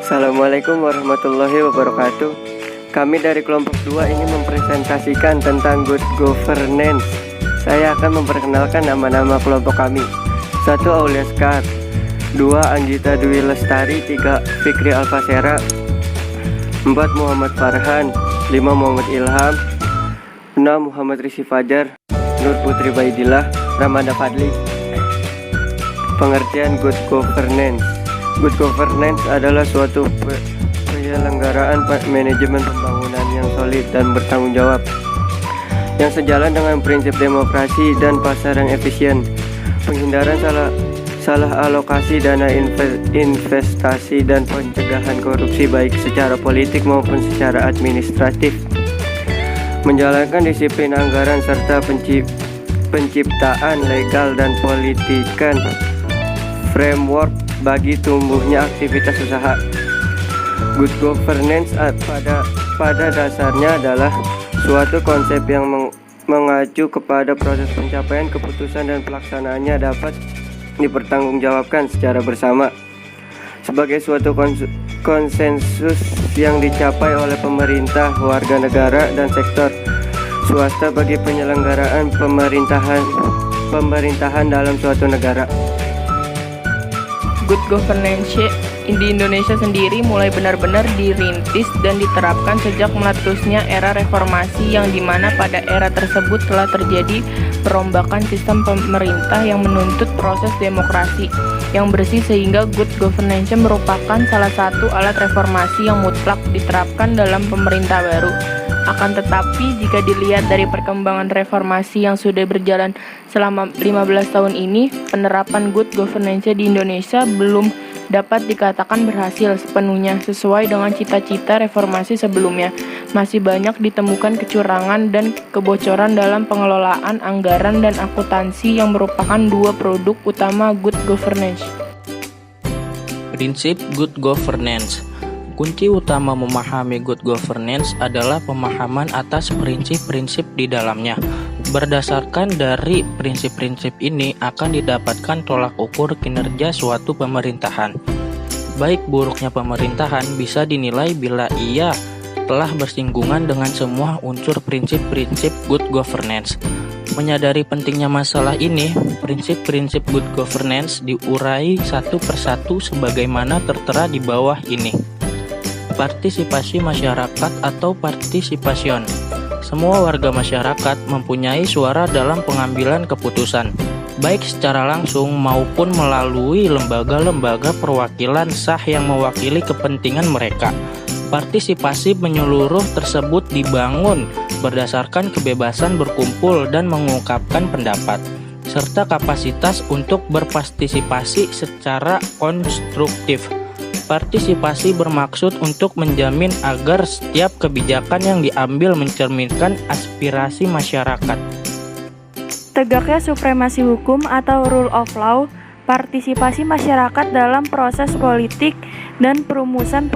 Assalamualaikum warahmatullahi wabarakatuh. Kami dari kelompok 2 ingin mempresentasikan tentang good governance. Saya akan memperkenalkan nama-nama kelompok kami. 1. Aulia Skar, 2. Anggita Dwi Lestari, 3. Fikri Alfasera, 4. Muhammad Farhan, 5. Muhammad Ilham, 6. Muhammad Rizky Fajar, Nur Putri Baidillah, Ramanda Fadli. Pengertian good governance. Good governance adalah suatu penyelenggaraan manajemen pembangunan yang solid dan bertanggung jawab, yang sejalan dengan prinsip demokrasi dan pasar yang efisien, penghindaran salah alokasi dana investasi, dan pencegahan korupsi baik secara politik maupun secara administratif, menjalankan disiplin anggaran serta penciptaan legal dan politikan framework bagi tumbuhnya aktivitas usaha. Good governance pada dasarnya adalah suatu konsep yang mengacu kepada proses pencapaian keputusan dan pelaksanaannya dapat dipertanggungjawabkan secara bersama sebagai suatu konsensus yang dicapai oleh pemerintah, warga negara, dan sektor swasta bagi penyelenggaraan pemerintahan dalam suatu negara. Good governance di Indonesia sendiri mulai benar-benar dirintis dan diterapkan sejak meletusnya era reformasi, yang dimana pada era tersebut telah terjadi perombakan sistem pemerintah yang menuntut proses demokrasi yang bersih, sehingga good governance merupakan salah satu alat reformasi yang mutlak diterapkan dalam pemerintah baru. Akan tetapi, jika dilihat dari perkembangan reformasi yang sudah berjalan selama 15 tahun ini, penerapan good governance di Indonesia belum dapat dikatakan berhasil sepenuhnya sesuai dengan cita-cita reformasi sebelumnya. Masih banyak ditemukan kecurangan dan kebocoran dalam pengelolaan anggaran dan akuntansi yang merupakan dua produk utama good governance. Prinsip good governance. Kunci utama memahami good governance adalah pemahaman atas prinsip-prinsip di dalamnya. Berdasarkan dari prinsip-prinsip ini akan didapatkan tolak ukur kinerja suatu pemerintahan. Baik buruknya pemerintahan bisa dinilai bila ia telah bersinggungan dengan semua unsur prinsip-prinsip good governance. Menyadari pentingnya masalah ini, prinsip-prinsip good governance diurai satu persatu sebagaimana tertera di bawah ini. Partisipasi masyarakat atau participation. Semua warga masyarakat mempunyai suara dalam pengambilan keputusan, baik secara langsung maupun melalui lembaga-lembaga perwakilan sah yang mewakili kepentingan mereka. Partisipasi menyeluruh tersebut dibangun berdasarkan kebebasan berkumpul dan mengungkapkan pendapat, serta kapasitas untuk berpartisipasi secara konstruktif. Partisipasi bermaksud untuk menjamin agar setiap kebijakan yang diambil mencerminkan aspirasi masyarakat. Tegaknya supremasi hukum atau rule of law, partisipasi masyarakat dalam proses politik dan perumusan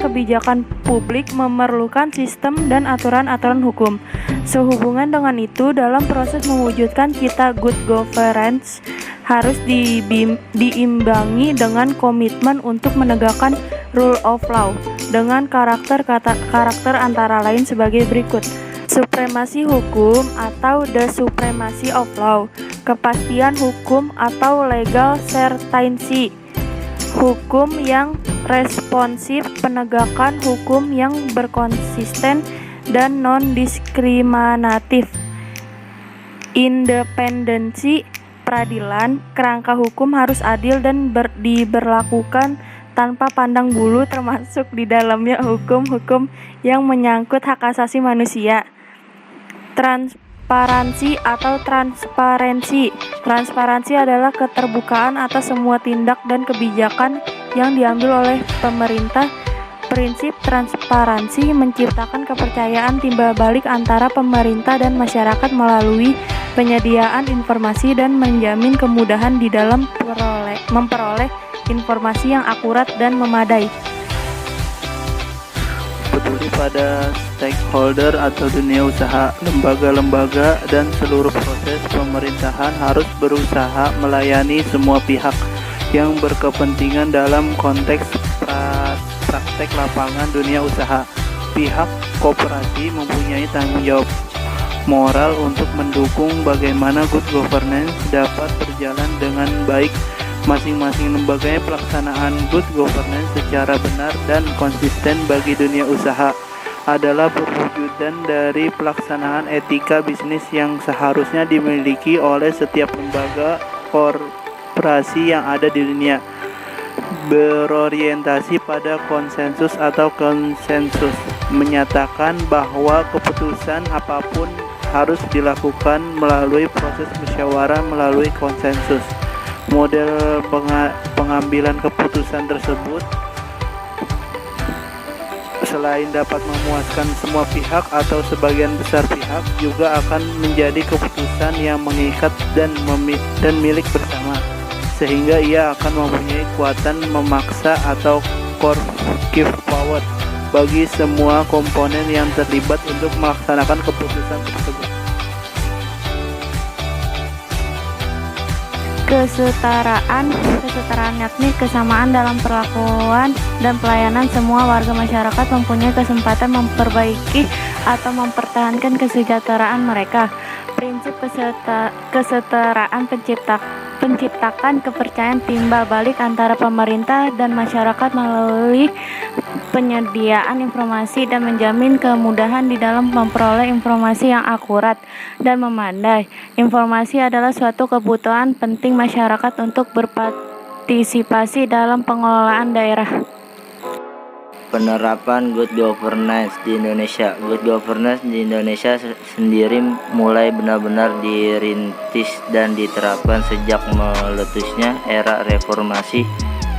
kebijakan publik memerlukan sistem dan aturan-aturan hukum. Sehubungan dengan itu, dalam proses mewujudkan cita good governance harus diimbangi dengan komitmen untuk menegakkan rule of law dengan karakter antara lain sebagai berikut. Supremasi hukum atau the supremacy of law, kepastian hukum atau legal certainty, hukum yang responsif, penegakan hukum yang berkonsisten dan non-diskriminatif, independensi peradilan, kerangka hukum harus adil dan diberlakukan tanpa pandang bulu, termasuk di dalamnya hukum-hukum yang menyangkut hak asasi manusia. Transparansi atau transparensi. Transparansi adalah keterbukaan atas semua tindak dan kebijakan yang diambil oleh pemerintah. Prinsip transparansi menciptakan kepercayaan timbal balik antara pemerintah dan masyarakat melalui penyediaan informasi dan menjamin kemudahan di dalam memperoleh informasi yang akurat dan memadai. Peduli pada stakeholder atau dunia usaha. Lembaga-lembaga dan seluruh proses pemerintahan harus berusaha melayani semua pihak yang berkepentingan dalam konteks praktek lapangan dunia usaha. Pihak koperasi mempunyai tanggung jawab moral untuk mendukung bagaimana good governance dapat berjalan dengan baik. Masing-masing lembaganya pelaksanaan good governance secara benar dan konsisten bagi dunia usaha adalah perwujudan dari pelaksanaan etika bisnis yang seharusnya dimiliki oleh setiap lembaga korporasi yang ada di dunia, berorientasi pada konsensus atau konsensus, menyatakan bahwa keputusan apapun harus dilakukan melalui proses musyawarah melalui konsensus. Model pengambilan keputusan tersebut selain dapat memuaskan semua pihak atau sebagian besar pihak, juga akan menjadi keputusan yang mengikat dan milik bersama, sehingga ia akan mempunyai kekuatan memaksa atau coercive power bagi semua komponen yang terlibat untuk melaksanakan keputusan tersebut. Kesetaraan yakni kesamaan dalam perlakuan dan pelayanan. Semua warga masyarakat mempunyai kesempatan memperbaiki atau mempertahankan kesejahteraan mereka. Prinsip kesetaraan menciptakan kepercayaan timbal balik antara pemerintah dan masyarakat melalui penyediaan informasi dan menjamin kemudahan di dalam memperoleh informasi yang akurat dan memadai. Informasi adalah suatu kebutuhan penting masyarakat untuk berpartisipasi dalam pengelolaan daerah. Penerapan good governance di Indonesia. Good governance di Indonesia sendiri mulai benar-benar dirintis dan diterapkan sejak meletusnya era reformasi,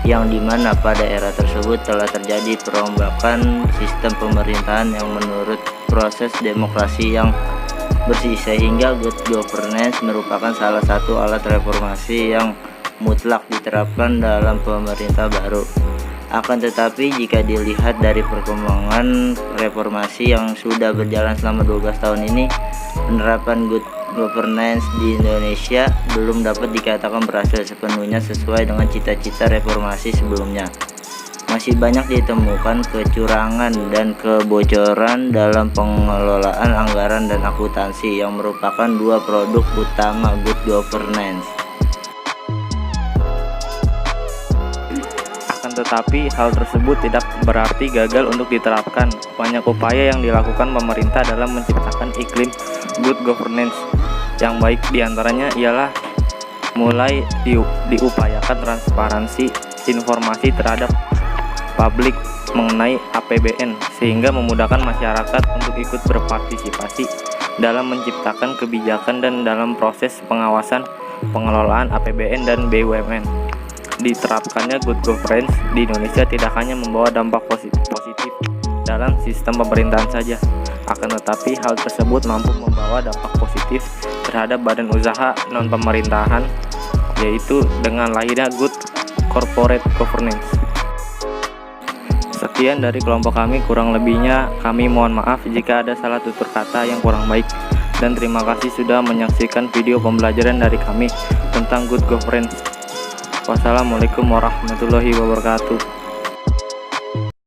yang dimana pada era tersebut telah terjadi perombakan sistem pemerintahan yang menurut proses demokrasi yang bersih, sehingga good governance merupakan salah satu alat reformasi yang mutlak diterapkan dalam pemerintah baru. Akan tetapi jika dilihat dari perkembangan reformasi yang sudah berjalan selama 12 tahun ini, penerapan good governance di Indonesia belum dapat dikatakan berhasil sepenuhnya sesuai dengan cita-cita reformasi sebelumnya. Masih banyak ditemukan kecurangan dan kebocoran dalam pengelolaan anggaran dan akuntansi yang merupakan dua produk utama good governance. Tetapi hal tersebut tidak berarti gagal untuk diterapkan. Banyak upaya yang dilakukan pemerintah dalam menciptakan iklim good governance yang baik. Diantaranya ialah mulai diupayakan transparansi informasi terhadap publik mengenai APBN, sehingga memudahkan masyarakat untuk ikut berpartisipasi dalam menciptakan kebijakan dan dalam proses pengawasan pengelolaan APBN dan BUMN. Diterapkannya good governance di Indonesia tidak hanya membawa dampak positif dalam sistem pemerintahan saja, akan tetapi hal tersebut mampu membawa dampak positif terhadap badan usaha non-pemerintahan, yaitu dengan lahirnya good corporate governance. Sekian dari kelompok kami, kurang lebihnya kami mohon maaf jika ada salah tutur kata yang kurang baik, dan terima kasih sudah menyaksikan video pembelajaran dari kami tentang good governance. Wassalamualaikum warahmatullahi wabarakatuh.